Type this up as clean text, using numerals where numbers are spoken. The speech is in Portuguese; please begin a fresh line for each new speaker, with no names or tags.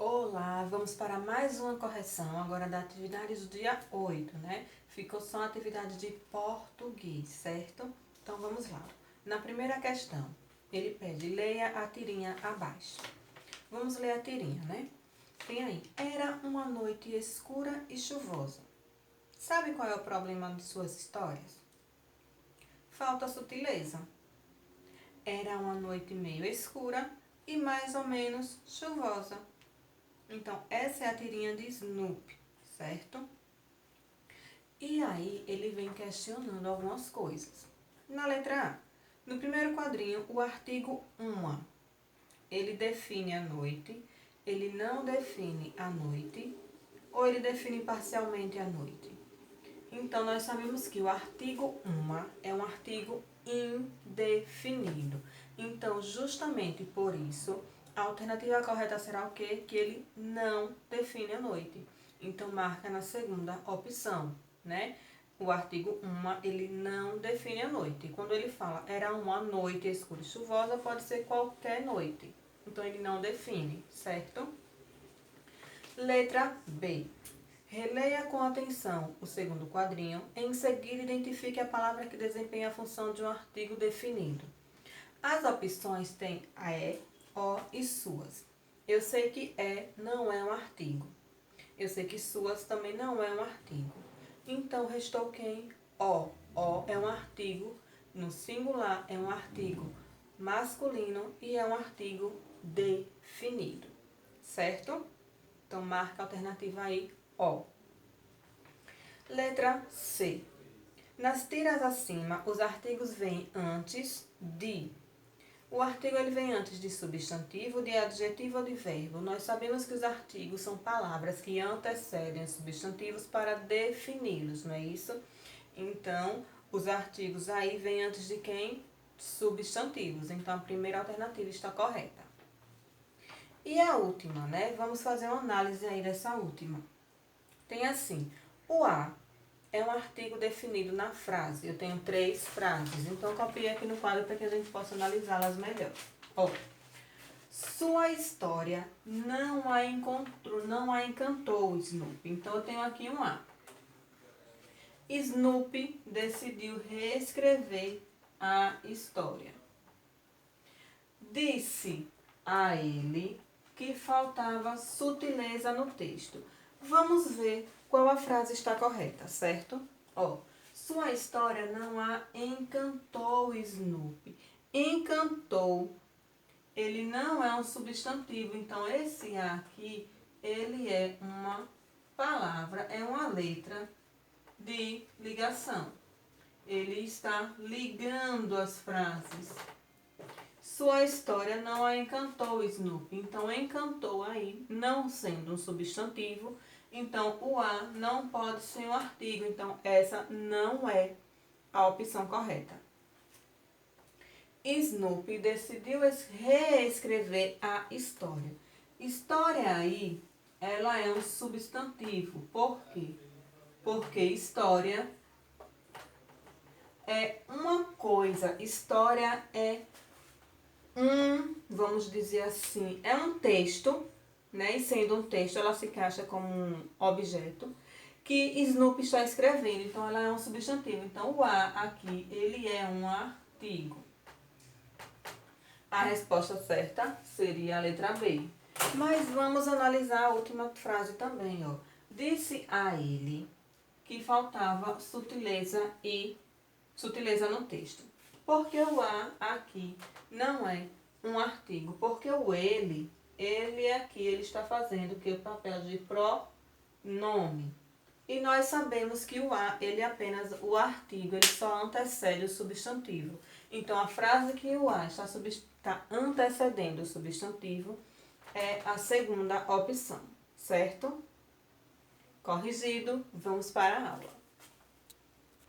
Olá, vamos para mais uma correção agora da atividade do dia 8, né? Ficou só a atividade de português, certo? Então vamos lá. Na primeira questão, ele pede, leia a tirinha abaixo. Vamos ler a tirinha, né? Tem aí, era uma noite escura e chuvosa. Sabe qual é o problema de suas histórias? Falta sutileza. Era uma noite meio escura e mais ou menos chuvosa. Então, essa é a tirinha de Snoopy, certo? E aí, ele vem questionando algumas coisas. Na letra A, no primeiro quadrinho, o artigo uma. Ele define a noite, ele não define a noite, ou ele define parcialmente a noite. Então, nós sabemos que o artigo uma é um artigo indefinido. Então, justamente por isso, a alternativa correta será o quê? Que ele não define a noite. Então, marca na segunda opção, né? O artigo uma, ele não define a noite. Quando ele fala, era uma noite escura e chuvosa, pode ser qualquer noite. Então, ele não define, certo? Letra B. Releia com atenção o segundo quadrinho. Em seguida, identifique a palavra que desempenha a função de um artigo definido. As opções têm é, o e suas. Eu sei que não é um artigo. Eu sei que suas também não é um artigo. Então, restou quem? O. O é um artigo no singular, é um artigo masculino e é um artigo definido. Certo? Então, marca a alternativa aí, O. Letra C. Nas tiras acima, os artigos vêm antes de. O artigo ele vem antes de substantivo, de adjetivo ou de verbo. Nós sabemos que os artigos são palavras que antecedem os substantivos para defini-los, não é isso? Então, os artigos aí vêm antes de quem? Substantivos. Então, a primeira alternativa está correta. E a última, né? Vamos fazer uma análise aí dessa última. Tem assim, o a é um artigo definido na frase. Eu tenho 3 frases, então copiei aqui no quadro para que a gente possa analisá-las melhor. Ó, sua história não a encantou, Snoopy. Então eu tenho aqui um a. Snoopy decidiu reescrever a história. Disse a ele que faltava sutileza no texto. Vamos ver qual a frase está correta, certo? Ó, sua história não a encantou, Snoopy. Encantou, ele não é um substantivo, então esse a aqui, ele é uma palavra, é uma letra de ligação. Ele está ligando as frases. Sua história não a encantou, Snoopy. Então, encantou aí, não sendo um substantivo. Então, o a não pode ser um artigo. Então, essa não é a opção correta. Snoopy decidiu reescrever a história. História aí, ela é um substantivo. Por quê? Porque história é uma coisa. História é vamos dizer assim, é um texto, né? E sendo um texto, ela se encaixa como um objeto que Snoopy está escrevendo. Então, ela é um substantivo. Então, o a aqui, ele é um artigo. A resposta certa seria a letra B. Mas vamos analisar a última frase também, ó. Disse a ele que faltava sutileza no texto. Porque o a aqui não é um artigo, porque o ele aqui, ele está fazendo o que? O papel de pronome. E nós sabemos que o a, ele é apenas o artigo, ele só antecede o substantivo. Então, a frase que o a está antecedendo o substantivo é a segunda opção, certo? Corrigido, vamos para a aula.